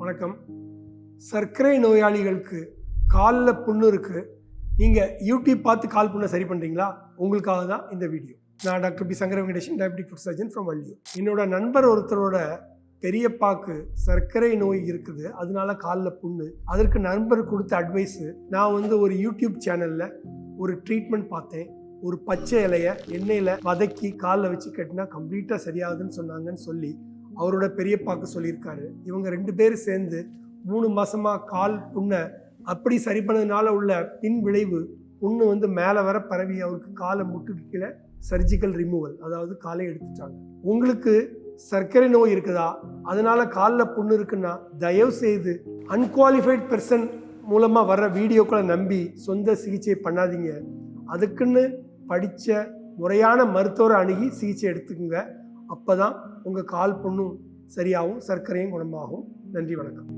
வணக்கம். சர்க்கரை நோயாளிகளுக்கு காலில் புண்ணு இருக்கு, நீங்கள் யூடியூப் பார்த்து கால் புண்ணை சரி பண்ணுறீங்களா? உங்களுக்காக தான் இந்த வீடியோ. நான் doctor P Sankara Venkatesan, diabetic foot surgeon from Valliyoor. என்னோட நண்பர் ஒருத்தரோட பெரியப்பாக்கு சர்க்கரை நோய் இருக்குது, அதனால காலில் புண்ணு. அதற்கு நண்பர் கொடுத்த அட்வைஸு, நான் ஒரு யூடியூப் சேனலில் ஒரு ட்ரீட்மெண்ட் பார்த்தேன். ஒரு பச்சை இலையை எண்ணெயில் வதக்கி காலில் வச்சு கட்டினா கம்ப்ளீட்டாக சரியாகுதுன்னு சொன்னாங்கன்னு சொல்லி அவரோட பெரியப்பாக்கு சொல்லியிருக்காரு. இவங்க 2 பேரும் சேர்ந்து 3 மாதமாக கால் புண்ணை அப்படி சரி பண்ணதுனால உள்ள பின் விளைவு, புண்ணு மேலே வர பரவி அவருக்கு காலை முட்டுக்கு கீழே சர்ஜிக்கல் ரிமூவல், அதாவது காலை எடுத்துட்டாங்க. உங்களுக்கு சர்க்கரை நோய் இருக்குதா, அதனால காலில் புண்ணு இருக்குன்னா தயவு செய்து அன்குவாலிஃபைட் பர்சன் மூலமாக வர்ற வீடியோக்களை நம்பி சொந்த சிகிச்சை பண்ணாதீங்க. அதுக்குன்னு படித்த முறையான மருத்துவரை அணுகி சிகிச்சை எடுத்துக்கோங்க. அப்போ தான் உங்கள் கால் புண்ணும் சரியாகும், சர்க்கரையும் குணமாகும். நன்றி, வணக்கம்.